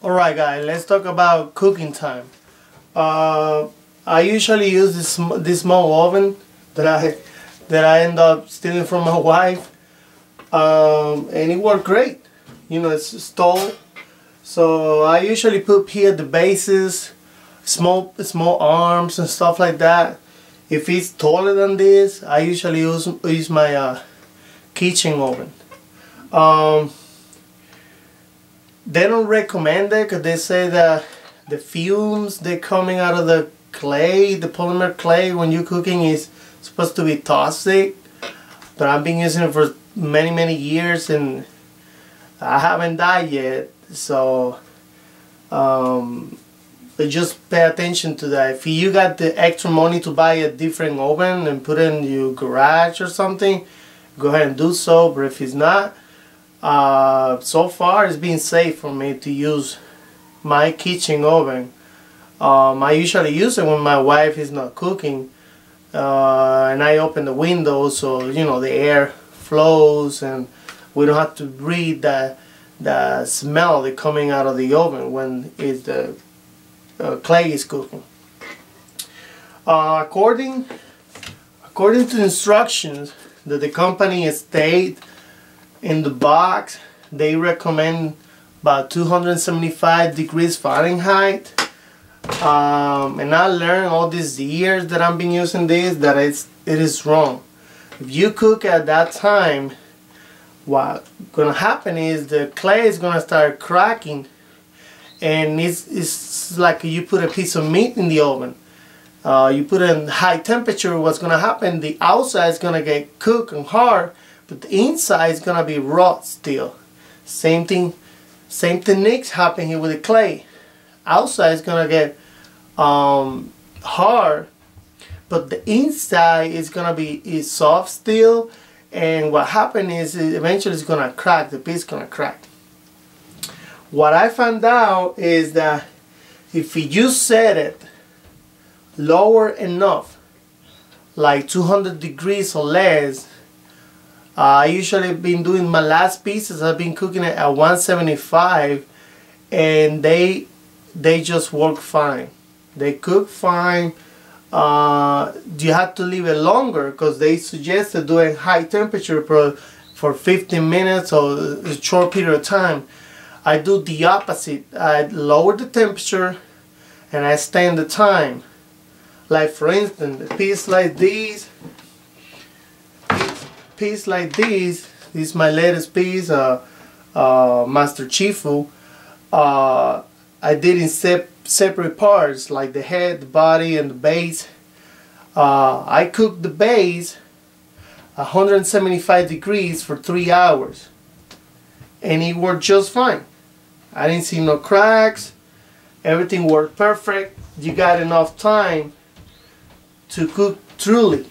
Alright guys, let's talk about cooking time. I usually use this small oven that I end up stealing from my wife, and it worked great. You know, it's a stove, so I usually put here the bases, small arms and stuff like that. If it's taller than this, I usually use my kitchen oven. They don't recommend it because they say that the fumes they're coming out of the clay, the polymer clay, when you're cooking is supposed to be toxic. But I've been using it for many years and I haven't died yet. So but just pay attention to that. If you got the extra money to buy a different oven and put it in your garage or something, go ahead and do so. But if it's not, so far it's been safe for me to use my kitchen oven. I usually use it when my wife is not cooking, and I open the window so you know the air flows and we don't have to breathe the smell that's coming out of the oven when the clay is cooking. According to the instructions that the company state in the box, they recommend about 275 degrees Fahrenheit. And I learned all these years that I've been using this that it is wrong. If you cook at that time, what's gonna happen is the clay is gonna start cracking, and it's like you put a piece of meat in the oven. You put it in high temperature, what's gonna happen, the outside is gonna get cooked and hard, but the inside is gonna be raw still. Same techniques happen here with the clay. Outside is gonna get hard, but the inside is gonna be soft still, and what happens is eventually it's gonna crack. The piece is gonna crack. What I found out is that if you set it lower enough, like 200 degrees or less, I usually been doing my last pieces, I've been cooking it at 175, and they just work fine. They cook fine. You have to leave it longer because they suggested doing high temperature for 15 minutes or a short period of time. I do the opposite. I lower the temperature and I extend the time. Like for instance, a piece like this, this is my latest piece, Master Chifu. I did in separate parts, like the head, the body, and the base. I cooked the base 175 degrees for 3 hours, and it worked just fine. I didn't see no cracks. Everything worked perfect. You got enough time to cook truly,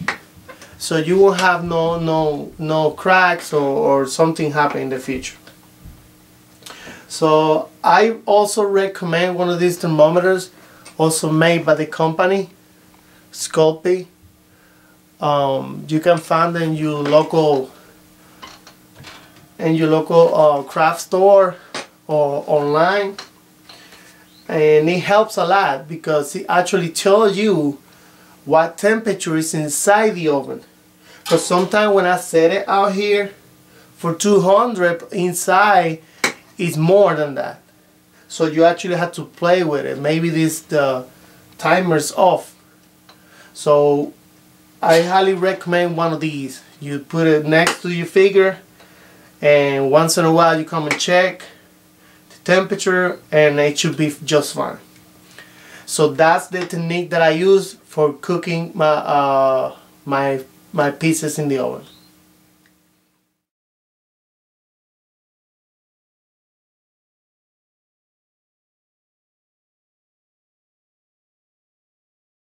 so you won't have no cracks or something happen in the future. So I also recommend one of these thermometers, also made by the company Sculpting. You can find them in your local craft store or online, and it helps a lot because it actually tells you what temperature is inside the oven. Because sometimes when I set it out here for 200, inside is more than that. So you actually have to play with it. Maybe the timer's off. So I highly recommend one of these. You put it next to your figure, and once in a while you come and check the temperature, and it should be just fine. So that's the technique that I use for cooking my pieces in the oven.